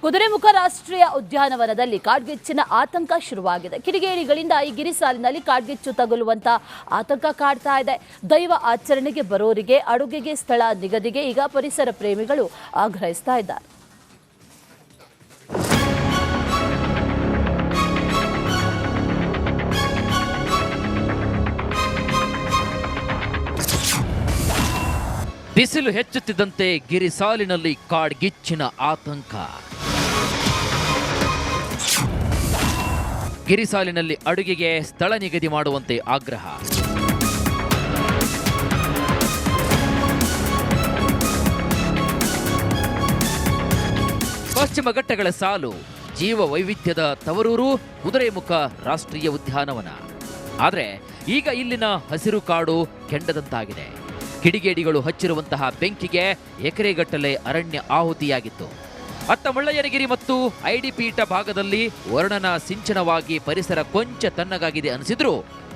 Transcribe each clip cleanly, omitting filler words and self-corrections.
ಕುದುರೆಮುಖ ರಾಷ್ಟ್ರೀಯ ಉದ್ಯಾನವನದಲ್ಲಿ ಕಾಡ್ಗಿಚ್ಚಿನ ಆತಂಕ ಶುರುವಾಗಿದೆ. ಕಿಡಿಗೇಡಿಗಳಿಂದ ಈ ಗಿರಿಸಾಲಿನಲ್ಲಿ ಕಾಡ್ಗಿಚ್ಚು ತಗುಲುವಂತ ಆತಂಕ ಕಾಡ್ತಾ ಇದೆ. ದೈವ ಆಚರಣೆಗೆ ಬರೋರಿಗೆ ಅಡುಗೆಗೆ ಸ್ಥಳ ನಿಗದಿಗೆ ಈಗ ಪರಿಸರ ಪ್ರೇಮಿಗಳು ಆಗ್ರಹಿಸ್ತಾ ಇದ್ದಾರೆ. ಬಿಸಿಲು ಹೆಚ್ಚುತ್ತಿದ್ದಂತೆ ಗಿರಿಸಾಲಿನಲ್ಲಿ ಕಾಡ್ಗಿಚ್ಚಿನ ಆತಂಕ. ಗಿರಿಸಾಲಿನಲ್ಲಿ ಅಡುಗೆಗೆ ಸ್ಥಳ ನಿಗದಿ ಮಾಡುವಂತೆ ಆಗ್ರಹ. ಪಶ್ಚಿಮ ಘಟ್ಟಗಳ ಸಾಲು, ಜೀವ ವೈವಿಧ್ಯದ ತವರೂರು ಕುದುರೆಮುಖ ರಾಷ್ಟ್ರೀಯ ಉದ್ಯಾನವನ. ಆದರೆ ಈಗ ಇಲ್ಲಿನ ಹಸಿರು ಕಾಡು ಕೆಂಡದಂತಾಗಿದೆ. ಕಿಡಿಗೇಡಿಗಳು ಹಚ್ಚಿರುವಂತಹ ಬೆಂಕಿಗೆ ಎಕರೆಗಟ್ಟಲೆ ಅರಣ್ಯ ಆಹುತಿಯಾಗಿತ್ತು. ಅತ್ತ ಮುಳ್ಳಯ್ಯನಗಿರಿ ಮತ್ತು ಐಡಿಪೀಠ ಭಾಗದಲ್ಲಿ ವರ್ಣನ ಸಿಂಚನವಾಗಿ ಪರಿಸರ ಕೊಂಚ ತಣ್ಣಗಾಗಿದೆ ಅನಿಸಿದ್ರೂ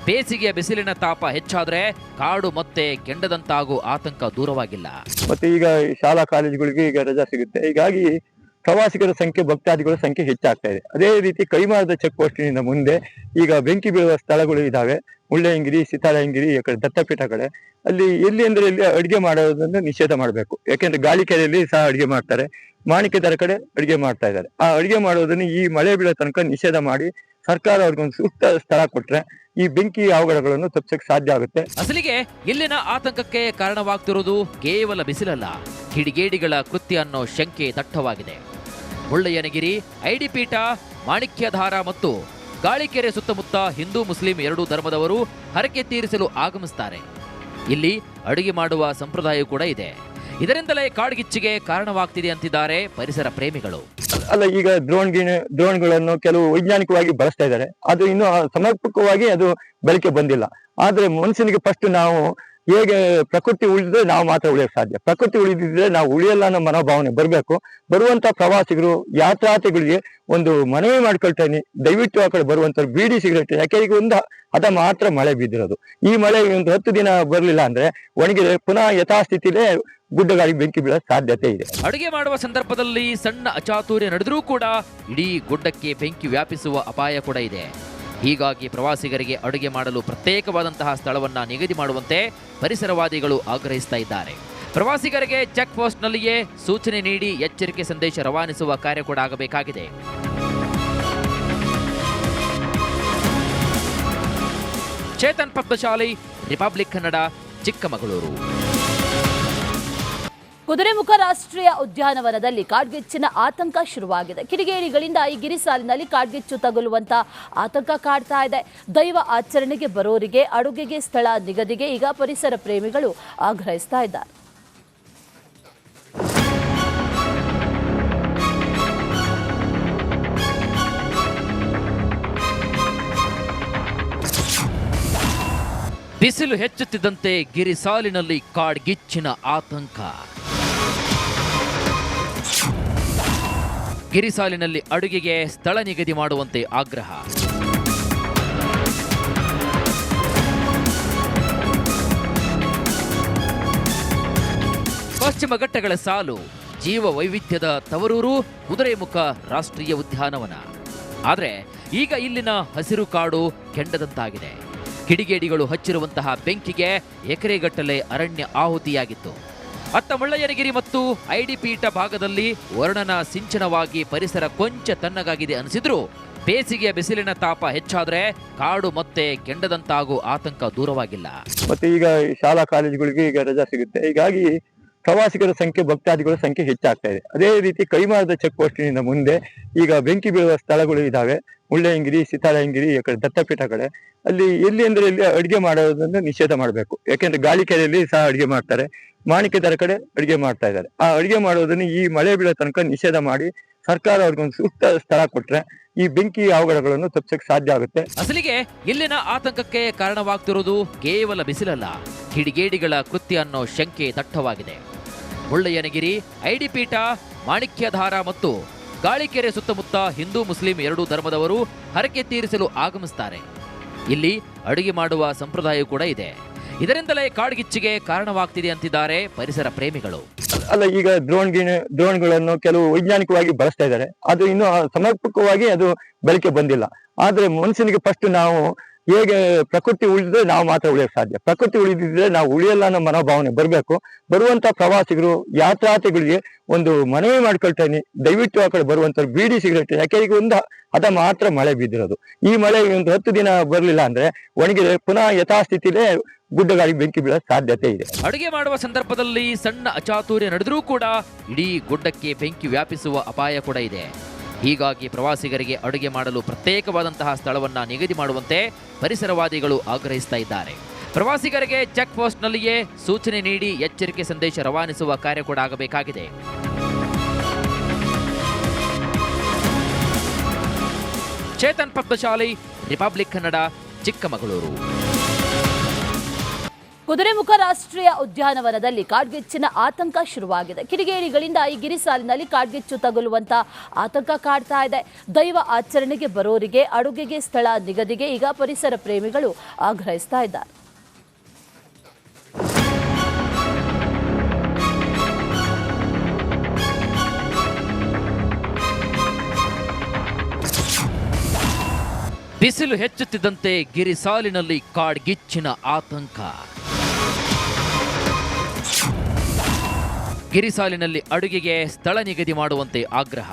ಬೇಸಿಗೆಯ ಬಿಸಿಲಿನ ತಾಪ ಹೆಚ್ಚಾದ್ರೆ ಕಾಡು ಮತ್ತೆ ಕೆಂಡದಂತಾಗೋ ಆತಂಕ ದೂರವಾಗಿಲ್ಲ. ಮತ್ತೆ ಈಗ ಶಾಲಾ ಕಾಲೇಜುಗಳಿಗೆ ಈಗ ರಜಾ ಸಿಗುತ್ತೆ. ಹೀಗಾಗಿ ಪ್ರವಾಸಿಗರ ಸಂಖ್ಯೆ, ಭಕ್ತಾದಿಗಳ ಸಂಖ್ಯೆ ಹೆಚ್ಚಾಗ್ತಾ ಇದೆ. ಅದೇ ರೀತಿ ಕೈಮಾರದ ಚೆಕ್ ಪೋಸ್ಟಿನಿಂದ ಮುಂದೆ ಈಗ ಬೆಂಕಿ ಬೀಳುವ ಸ್ಥಳಗಳು ಇದಾವೆ. ಮುಳ್ಳಯ್ಯನಗಿರಿ, ಸೀತಾಳಯ್ಯನಗಿರಿ, ಈ ಕಡೆ ದತ್ತಪೀಠ ಕಡೆ ಅಲ್ಲಿ ಎಲ್ಲಿ ಅಂದ್ರೆ ಇಲ್ಲಿ ಅಡುಗೆ ಮಾಡೋದನ್ನು ನಿಷೇಧ ಮಾಡಬೇಕು. ಯಾಕೆಂದ್ರೆ ಗಾಳಿಕೆರೆಯಲ್ಲಿ ಸಹ ಅಡುಗೆ ಮಾಡ್ತಾರೆ, ಮಾಣಿಕ್ಯದರ ಕಡೆ ಅಡುಗೆ ಮಾಡ್ತಾ ಇದ್ದಾರೆ. ಆ ಅಡುಗೆ ಮಾಡೋದನ್ನು ಈ ಮಳೆ ಬೀಳೋ ತನಕ ನಿಷೇಧ ಮಾಡಿ ಸರ್ಕಾರ ಅವ್ರಿಗೊಂದು ಸೂಕ್ತ ಸ್ಥಳ ಕೊಟ್ರೆ ಈ ಬೆಂಕಿ ಅವಘಡಗಳನ್ನು ತಪ್ಪಿಸಕ್ಕೆ ಸಾಧ್ಯ ಆಗುತ್ತೆ. ಅಸಲಿಗೆ ಇಲ್ಲಿನ ಆತಂಕಕ್ಕೆ ಕಾರಣವಾಗ್ತಿರೋದು ಕೇವಲ ಬಿಸಿಲಲ್ಲ, ಕಿಡಿಗೇಡಿಗಳ ಕೃತ್ಯ ಅನ್ನೋ ಶಂಕೆ ದಟ್ಟವಾಗಿದೆ. ಮುಳ್ಳಯ್ಯನಗಿರಿ, ಐಡಿಪೀಠ, ಮಾಣಿಕ್ಯಧಾರ ಮತ್ತು ಗಾಳಿಕೆರೆ ಸುತ್ತಮುತ್ತ ಹಿಂದೂ ಮುಸ್ಲಿಂ ಎರಡೂ ಧರ್ಮದವರು ಹರಕೆ ತೀರಿಸಲು ಆಗಮಿಸ್ತಾರೆ. ಇಲ್ಲಿ ಅಡುಗೆ ಮಾಡುವ ಸಂಪ್ರದಾಯ ಕೂಡ ಇದೆ. ಇದರಿಂದಲೇ ಕಾಡ್ಗಿಚ್ಚಿಗೆ ಕಾರಣವಾಗ್ತಿದೆ ಅಂತಿದ್ದಾರೆ ಪರಿಸರ ಪ್ರೇಮಿಗಳು. ಅಲ್ಲ, ಈಗ ಡ್ರೋನ್ಗಳನ್ನು ಕೆಲವು ವೈಜ್ಞಾನಿಕವಾಗಿ ಬಳಸ್ತಾ ಇದ್ದಾರೆ. ಅದು ಇನ್ನೂ ಸಮರ್ಪಕವಾಗಿ ಅದು ಬಳಕೆ ಬಂದಿಲ್ಲ. ಆದ್ರೆ ಮನುಷ್ಯನಿಗೆ ಫಸ್ಟ್ ನಾವು ಹೇಗೆ ಪ್ರಕೃತಿ ಉಳಿದ್ರೆ ನಾವು ಮಾತ್ರ ಉಳಿಯಕ್ಕೆ ಸಾಧ್ಯ. ಪ್ರಕೃತಿ ಉಳಿದಿದ್ರೆ ನಾವು ಉಳಿಯಲ್ಲ ಅನ್ನೋ ಮನೋಭಾವನೆ ಬರಬೇಕು. ಬರುವಂತ ಪ್ರವಾಸಿಗರು, ಯಾತ್ರಾರ್ಥಿಗಳಿಗೆ ಒಂದು ಮನವಿ ಮಾಡ್ಕೊಳ್ತೇನೆ, ದಯವಿಟ್ಟು ಆ ಕಡೆ ಬರುವಂತ ಬೀಡಿ ಸಿಗರೇಟ್, ಯಾಕೆ ಈಗ ಒಂದು ಅದ ಮಾತ್ರ ಮಳೆ ಬಿದ್ದಿರೋದು. ಈ ಮಳೆ ಒಂದು 10 ದಿನ ಬರಲಿಲ್ಲ ಅಂದ್ರೆ ಒಣಗಿದ್ರೆ ಪುನಃ ಯಥಾಸ್ಥಿತಿಲೇ ಗುಡ್ಡಗಾಡಿ ಬೆಂಕಿ ಬೀಳೋ ಸಾಧ್ಯತೆ ಇದೆ. ಅಡುಗೆ ಮಾಡುವ ಸಂದರ್ಭದಲ್ಲಿ ಸಣ್ಣ ಅಚಾತುರ್ಯ ನಡೆದರೂ ಕೂಡ ಇಡೀ ಗುಡ್ಡಕ್ಕೆ ಬೆಂಕಿ ವ್ಯಾಪಿಸುವ ಅಪಾಯ ಕೂಡ ಇದೆ. ಹೀಗಾಗಿ ಪ್ರವಾಸಿಗರಿಗೆ ಅಡುಗೆ ಮಾಡಲು ಪ್ರತ್ಯೇಕವಾದಂತಹ ಸ್ಥಳವನ್ನ ನಿಗದಿ ಮಾಡುವಂತೆ ಪರಿಸರವಾದಿಗಳು ಆಗ್ರಹಿಸ್ತಾ ಇದ್ದಾರೆ. ಪ್ರವಾಸಿಗರಿಗೆ ಚೆಕ್ ಪೋಸ್ಟ್ನಲ್ಲಿಯೇ ಸೂಚನೆ ನೀಡಿ ಎಚ್ಚರಿಕೆ ಸಂದೇಶ ರವಾನಿಸುವ ಕಾರ್ಯ ಕೂಡ ಆಗಬೇಕಾಗಿದೆ. ಚೇತನ್ ಪದ್ಮಶಾಲಿ, ರಿಪಬ್ಲಿಕ್ ಕನ್ನಡ, ಚಿಕ್ಕಮಗಳೂರು. ಕುದುರೆಮುಖ ರಾಷ್ಟ್ರೀಯ ಉದ್ಯಾನವನದಲ್ಲಿ ಕಾಡ್ಗಿಚ್ಚಿನ ಆತಂಕ ಶುರುವಾಗಿದೆ. ಕಿಡಿಗೇಡಿಗಳಿಂದ ಈ ಗಿರಿಸಾಲಿನಲ್ಲಿ ಕಾಡ್ಗಿಚ್ಚು ತಗುಲುವಂತ ಆತಂಕ ಕಾಡ್ತಾ ಇದೆ. ದೈವ ಆಚರಣೆಗೆ ಬರೋರಿಗೆ ಅಡುಗೆಗೆ ಸ್ಥಳ ನಿಗದಿಗೆ ಈಗ ಪರಿಸರ ಪ್ರೇಮಿಗಳು ಆಗ್ರಹಿಸ್ತಾ ಇದ್ದಾರೆ. ಬಿಸಿಲು ಹೆಚ್ಚುತ್ತಿದ್ದಂತೆ ಗಿರಿಸಾಲಿನಲ್ಲಿ ಕಾಡ್ಗಿಚ್ಚಿನ ಆತಂಕ. ಗಿರಿಸಾಲಿನಲ್ಲಿ ಅಡುಗೆಗೆ ಸ್ಥಳ ನಿಗದಿ ಮಾಡುವಂತೆ ಆಗ್ರಹ. ಪಶ್ಚಿಮ ಘಟ್ಟಗಳ ಸಾಲು, ಜೀವ ವೈವಿಧ್ಯದ ತವರೂರು ಕುದುರೆಮುಖ ರಾಷ್ಟ್ರೀಯ ಉದ್ಯಾನವನ. ಆದರೆ ಈಗ ಇಲ್ಲಿನ ಹಸಿರು ಕಾಡು ಕೆಂಡದಂತಾಗಿದೆ. ಕಿಡಿಗೇಡಿಗಳು ಹಚ್ಚಿರುವಂತಹ ಬೆಂಕಿಗೆ ಎಕರೆಗಟ್ಟಲೆ ಅರಣ್ಯ ಆಹುತಿಯಾಗಿತ್ತು. ಅತ್ತ ಮುಳ್ಳಯ್ಯನಗಿರಿ ಮತ್ತು ಐಡಿಪೀಠ ಭಾಗದಲ್ಲಿ ವರ್ಣನ ಸಿಂಚನವಾಗಿ ಪರಿಸರ ಕೊಂಚ ತಣ್ಣಗಾಗಿದೆ ಅನಿಸಿದ್ರೂ ಬೇಸಿಗೆಯ ಬಿಸಿಲಿನ ತಾಪ ಹೆಚ್ಚಾದ್ರೆ ಕಾಡು ಮತ್ತೆ ಕೆಂಡದಂತಾಗೋ ಆತಂಕ ದೂರವಾಗಿಲ್ಲ. ಮತ್ತೆ ಈಗ ಶಾಲಾ ಕಾಲೇಜುಗಳಿಗೆ ಈಗ ರಜಾ ಸಿಗುತ್ತೆ. ಹೀಗಾಗಿ ಪ್ರವಾಸಿಗರ ಸಂಖ್ಯೆ, ಭಕ್ತಾದಿಗಳ ಸಂಖ್ಯೆ ಹೆಚ್ಚಾಗ್ತಾ ಇದೆ. ಅದೇ ರೀತಿ ಕೈಮಾರದ ಚೆಕ್ ಪೋಸ್ಟಿನಿಂದ ಮುಂದೆ ಈಗ ಬೆಂಕಿ ಬೀಳುವ ಸ್ಥಳಗಳು ಇದಾವೆ. ಮುಳ್ಳಯ್ಯನಗಿರಿ, ಸೀತಾಳಯ್ಯನಗಿರಿ, ಈ ಕಡೆ ದತ್ತಪೀಠ ಕಡೆ ಅಲ್ಲಿ ಎಲ್ಲಿ ಅಂದ್ರೆ ಇಲ್ಲಿ ಅಡುಗೆ ಮಾಡೋದನ್ನು ನಿಷೇಧ ಮಾಡಬೇಕು. ಯಾಕೆಂದ್ರೆ ಗಾಳಿಕೆರೆಯಲ್ಲಿ ಸಹ ಅಡುಗೆ ಮಾಡ್ತಾರೆ, ಮಾಣಿಕ್ಯದರ ಕಡೆ ಅಡುಗೆ ಮಾಡ್ತಾ ಇದ್ದಾರೆ. ಆ ಅಡುಗೆ ಮಾಡೋದನ್ನು ಈ ಮಳೆ ಬೀಳೋ ತನಕ ನಿಷೇಧ ಮಾಡಿ ಸರ್ಕಾರ ಅವ್ರಿಗೊಂದು ಸೂಕ್ತ ಸ್ಥಳ ಕೊಟ್ರೆ ಈ ಬೆಂಕಿ ಅವಘಡಗಳನ್ನು ತಪ್ಪಿಸಕ್ಕೆ ಸಾಧ್ಯ ಆಗುತ್ತೆ. ಅಸಲಿಗೆ ಇಲ್ಲಿನ ಆತಂಕಕ್ಕೆ ಕಾರಣವಾಗ್ತಿರೋದು ಕೇವಲ ಬಿಸಿಲಲ್ಲ, ಕಿಡಿಗೇಡಿಗಳ ಕೃತ್ಯ ಅನ್ನೋ ಶಂಕೆ ದಟ್ಟವಾಗಿದೆ. ಮುಳ್ಳಯ್ಯನಗಿರಿ, ಐಡಿಪೀಠ, ಮಾಣಿಕ್ಯಧಾರ ಮತ್ತು ಗಾಳಿಕೆರೆ ಸುತ್ತಮುತ್ತ ಹಿಂದೂ ಮುಸ್ಲಿಂ ಎರಡೂ ಧರ್ಮದವರು ಹರಕೆ ತೀರಿಸಲು ಆಗಮಿಸ್ತಾರೆ. ಇಲ್ಲಿ ಅಡುಗೆ ಮಾಡುವ ಸಂಪ್ರದಾಯ ಕೂಡ ಇದೆ. ಇದರಿಂದಲೇ ಕಾಡ್ಗಿಚ್ಚಿಗೆ ಕಾರಣವಾಗ್ತಿದೆ ಅಂತಿದ್ದಾರೆ ಪರಿಸರ ಪ್ರೇಮಿಗಳು. ಅಲ್ಲ, ಈಗ ಡ್ರೋನ್ಗಳನ್ನು ಕೆಲವು ವೈಜ್ಞಾನಿಕವಾಗಿ ಬಳಸ್ತಾ ಇದ್ದಾರೆ. ಅದು ಇನ್ನು ಸಮರ್ಪಕವಾಗಿ ಅದು ಬಳಕೆ ಬಂದಿಲ್ಲ. ಆದ್ರೆ ಮನುಷ್ಯನಿಗೆ ಫಸ್ಟ್ ನಾವು ಹೇಗೆ ಪ್ರಕೃತಿ ಉಳಿದ್ರೆ ನಾವು ಮಾತ್ರ ಉಳಿಯಕ್ಕೆ ಸಾಧ್ಯ. ಪ್ರಕೃತಿ ಉಳಿದಿದ್ರೆ ನಾವು ಉಳಿಯಲ್ಲ ಅನ್ನೋ ಮನೋಭಾವನೆ ಬರಬೇಕು. ಬರುವಂತ ಪ್ರವಾಸಿಗರು ಯಾತ್ರಾರ್ಥಿಗಳಿಗೆ ಒಂದು ಮನವಿ ಮಾಡ್ಕೊಳ್ತೇನೆ, ದಯವಿಟ್ಟು ಆ ಕಡೆ ಬರುವಂತ ಬೀಡಿ ಸಿಗರೇಟ್, ಯಾಕೆ ಈಗ ಒಂದು ಹದ ಮಾತ್ರ ಮಳೆ ಬಿದ್ದಿರೋದು. ಈ ಮಳೆ ಒಂದು 10 ದಿನ ಬರಲಿಲ್ಲ ಅಂದ್ರೆ ಒಣಗಿದ್ರೆ ಪುನಃ ಯಥಾಸ್ಥಿತಿಲೇ ಗುಡ್ಡಗಾಡಿ ಬೆಂಕಿ ಬೀಳೋ ಸಾಧ್ಯತೆ ಇದೆ. ಅಡುಗೆ ಮಾಡುವ ಸಂದರ್ಭದಲ್ಲಿ ಸಣ್ಣ ಅಚಾತುರ್ಯ ನಡೆದರೂ ಕೂಡ ಇಡೀ ಗುಡ್ಡಕ್ಕೆ ಬೆಂಕಿ ವ್ಯಾಪಿಸುವ ಅಪಾಯ ಕೂಡ ಇದೆ. ಹೀಗಾಗಿ ಪ್ರವಾಸಿಗರಿಗೆ ಅಡುಗೆ ಮಾಡಲು ಪ್ರತ್ಯೇಕವಾದಂತಹ ಸ್ಥಳವನ್ನ ನಿಗದಿ ಮಾಡುವಂತೆ ಪರಿಸರವಾದಿಗಳು ಆಗ್ರಹಿಸ್ತಾ ಇದ್ದಾರೆ. ಪ್ರವಾಸಿಗರಿಗೆ ಚೆಕ್ ಪೋಸ್ಟ್ನಲ್ಲಿಯೇ ಸೂಚನೆ ನೀಡಿ ಎಚ್ಚರಿಕೆ ಸಂದೇಶ ರವಾನಿಸುವ ಕಾರ್ಯ ಕೂಡ ಆಗಬೇಕಾಗಿದೆ. ಚೇತನ್ ಪದ್ಮಶಾಲಿ, ರಿಪಬ್ಲಿಕ್ ಕನ್ನಡ, ಚಿಕ್ಕಮಗಳೂರು. ಕುದುರೆಮುಖ ರಾಷ್ಟ್ರೀಯ ಉದ್ಯಾನವನದಲ್ಲಿ ಕಾಡ್ಗಿಚ್ಚಿನ ಆತಂಕ ಶುರುವಾಗಿದೆ. ಕಿಡಿಗೇಡಿಗಳಿಂದ ಈ ಗಿರಿಸಾಲಿನಲ್ಲಿ ಕಾಡ್ಗಿಚ್ಚು ತಗುಲುವಂತ ಆತಂಕ ಕಾಡ್ತಾ ಇದೆ. ದೈವ ಆಚರಣೆಗೆ ಬರೋರಿಗೆ ಅಡುಗೆಗೆ ಸ್ಥಳ ನಿಗದಿಗೆ ಈಗ ಪರಿಸರ ಪ್ರೇಮಿಗಳು ಆಗ್ರಹಿಸ್ತಾ ಇದ್ದಾರೆ. ಬಿಸಿಲು ಹೆಚ್ಚುತ್ತಿದ್ದಂತೆ ಗಿರಿಸಾಲಿನಲ್ಲಿ ಕಾಡ್ಗಿಚ್ಚಿನ ಆತಂಕ. ಗಿರಿಸಾಲಿನಲ್ಲಿ ಅಡುಗೆಗೆ ಸ್ಥಳ ನಿಗದಿ ಮಾಡುವಂತೆ ಆಗ್ರಹ.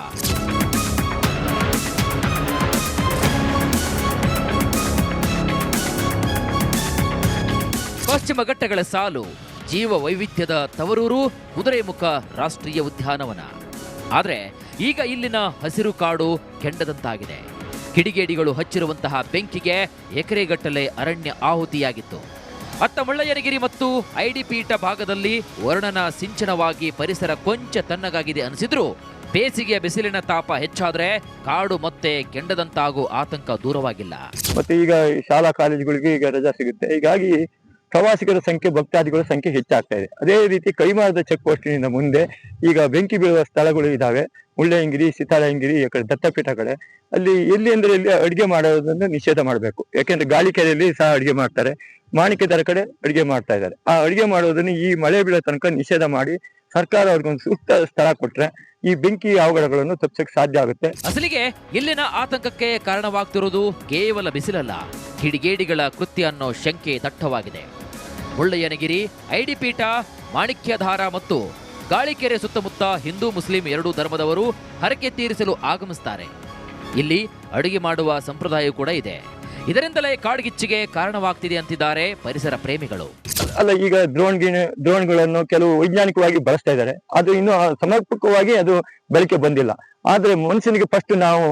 ಪಶ್ಚಿಮ ಘಟ್ಟಗಳ ಸಾಲು, ಜೀವ ವೈವಿಧ್ಯದ ತವರೂರು ಕುದುರೆಮುಖ ರಾಷ್ಟ್ರೀಯ ಉದ್ಯಾನವನ. ಆದರೆ ಈಗ ಇಲ್ಲಿನ ಹಸಿರು ಕಾಡು ಕೆಂಡದಂತಾಗಿದೆ. ಕಿಡಿಗೇಡಿಗಳು ಹಚ್ಚಿರುವಂತಹ ಬೆಂಕಿಗೆ ಎಕರೆಗಟ್ಟಲೆ ಅರಣ್ಯ ಆಹುತಿಯಾಗಿತ್ತು. ಅತ್ತ ಮುಳ್ಳಯ್ಯನಗಿರಿ ಮತ್ತು ಐಡಿಪೀಠ ಭಾಗದಲ್ಲಿ ವರ್ಣನ ಸಿಂಚನವಾಗಿ ಪರಿಸರ ಕೊಂಚ ತಣ್ಣಗಾಗಿದೆ ಅನಿಸಿದ್ರೂ ಬೇಸಿಗೆಯ ಬಿಸಿಲಿನ ತಾಪ ಹೆಚ್ಚಾದ್ರೆ ಕಾಡು ಮತ್ತೆ ಕೆಂಡದಂತಾಗೋ ಆತಂಕ ದೂರವಾಗಿಲ್ಲ. ಮತ್ತೆ ಈಗ ಶಾಲಾ ಕಾಲೇಜುಗಳಿಗೆ ಈಗ ರಜಾ ಸಿಗುತ್ತೆ. ಹೀಗಾಗಿ ಪ್ರವಾಸಿಗರ ಸಂಖ್ಯೆ, ಭಕ್ತಾದಿಗಳ ಸಂಖ್ಯೆ ಹೆಚ್ಚಾಗ್ತಾ ಇದೆ. ಅದೇ ರೀತಿ ಕೈಮಾರದ ಚೆಕ್ ಪೋಸ್ಟಿನಿಂದ ಮುಂದೆ ಈಗ ಬೆಂಕಿ ಬೀಳುವ ಸ್ಥಳಗಳು ಇದಾವೆ. ಮುಳ್ಳಯ್ಯನಗಿರಿ, ಸೀತಾಳಯ್ಯನಗಿರಿ, ಈ ಕಡೆ ದತ್ತಪೀಠ ಕಡೆ ಅಲ್ಲಿ ಎಲ್ಲಿ ಅಂದ್ರೆ ಇಲ್ಲಿ ಅಡಿಗೆ ಮಾಡೋದನ್ನು ನಿಷೇಧ ಮಾಡಬೇಕು. ಯಾಕೆಂದ್ರೆ ಗಾಳಿಕೆರೆಯಲ್ಲಿ ಸಹ ಅಡಿಗೆ ಮಾಡ್ತಾರೆ, ಮಾಣಿಕ್ಯದರ ಕಡೆ ಅಡಿಗೆ ಮಾಡ್ತಾ ಇದ್ದಾರೆ. ಆ ಅಡಿಗೆ ಮಾಡೋದನ್ನು ಈ ಮಳೆ ಬೀಳೋ ತನಕ ನಿಷೇಧ ಮಾಡಿ ಸರ್ಕಾರ ಅವ್ರಿಗೊಂದು ಸೂಕ್ತ ಸ್ಥಳ ಕೊಟ್ರೆ ಈ ಬೆಂಕಿ ಅವಘಡಗಳನ್ನು ತಪ್ಪಿಸಕ್ಕೆ ಸಾಧ್ಯ ಆಗುತ್ತೆ. ಅಸಲಿಗೆ ಇಲ್ಲಿನ ಆತಂಕಕ್ಕೆ ಕಾರಣವಾಗ್ತಿರೋದು ಕೇವಲ ಬಿಸಿಲಲ್ಲ, ಕಿಡಿಗೇಡಿಗಳ ಕೃತ್ಯ ಅನ್ನೋ ಶಂಕೆ ದಟ್ಟವಾಗಿದೆ. ಮುಳ್ಳಯ್ಯನಗಿರಿ, ಐಡಿಪೀಠ, ಮಾಣಿಕ್ಯಧಾರ ಮತ್ತು ಗಾಳಿಕೆರೆ ಸುತ್ತಮುತ್ತ ಹಿಂದೂ ಮುಸ್ಲಿಂ ಎರಡೂ ಧರ್ಮದವರು ಹರಕೆ ತೀರಿಸಲು ಆಗಮಿಸ್ತಾರೆ. ಇಲ್ಲಿ ಅಡುಗೆ ಮಾಡುವ ಸಂಪ್ರದಾಯ ಕೂಡ ಇದೆ. ಇದರಿಂದಲೇ ಕಾಡ್ಗಿಚ್ಚಿಗೆ ಕಾರಣವಾಗ್ತಿದೆ ಅಂತಿದ್ದಾರೆ ಪರಿಸರ ಪ್ರೇಮಿಗಳು. ಅಲ್ಲ, ಈಗ ಡ್ರೋನ್ಗಳನ್ನು ಕೆಲವು ವೈಜ್ಞಾನಿಕವಾಗಿ ಬಳಸ್ತಾ ಇದ್ದಾರೆ. ಅದು ಇನ್ನು ಸಮರ್ಪಕವಾಗಿ ಅದು ಬಳಕೆ ಬಂದಿಲ್ಲ. ಆದ್ರೆ ಮನುಷ್ಯನಿಗೆ ಫಸ್ಟ್ ನಾವು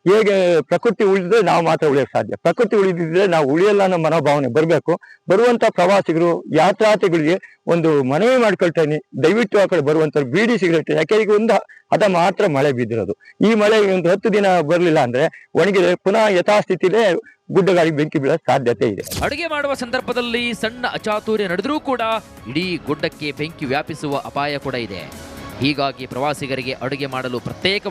ಹೇಗೆ ಪ್ರಕೃತಿ ಉಳಿದ್ರೆ ನಾವು ಮಾತ್ರ ಉಳಿಯಕ್ಕೆ ಸಾಧ್ಯ. ಪ್ರಕೃತಿ ಉಳಿದಿದ್ರೆ ನಾವು ಉಳಿಯಲ್ಲ ಅನ್ನೋ ಮನೋಭಾವನೆ ಬರಬೇಕು. ಬರುವಂತ ಪ್ರವಾಸಿಗರು ಯಾತ್ರಾರ್ಥಿಗಳಿಗೆ ಒಂದು ಮನವಿ ಮಾಡ್ಕೊಳ್ತೇನೆ, ದಯವಿಟ್ಟು ಆ ಕಡೆ ಬರುವಂತ ಬೀಡಿ ಸಿಗರೇಟ್, ಯಾಕೆ ಈಗ ಒಂದು ಹದ ಮಾತ್ರ ಮಳೆ ಬಿದ್ದಿರೋದು. ಈ ಮಳೆ ಒಂದು 10 ದಿನ ಬರಲಿಲ್ಲ ಅಂದ್ರೆ ಒಣಗಿದ್ರೆ ಪುನಃ ಯಥಾಸ್ಥಿತಿಲೇ ಗುಡ್ಡಗಾಡಿ ಬೆಂಕಿ ಬೀಳೋ ಸಾಧ್ಯತೆ ಇದೆ. ಅಡುಗೆ ಮಾಡುವ ಸಂದರ್ಭದಲ್ಲಿ ಸಣ್ಣ ಅಚಾತುರ್ಯ ನಡೆದರೂ ಕೂಡ ಇಡೀ ಗುಡ್ಡಕ್ಕೆ ಬೆಂಕಿ ವ್ಯಾಪಿಸುವ ಅಪಾಯ ಕೂಡ ಇದೆ. ಹೀಗಾಗಿ ಪ್ರವಾಸಿಗರಿಗೆ ಅಡುಗೆ ಮಾಡಲು ಪ್ರತ್ಯೇಕ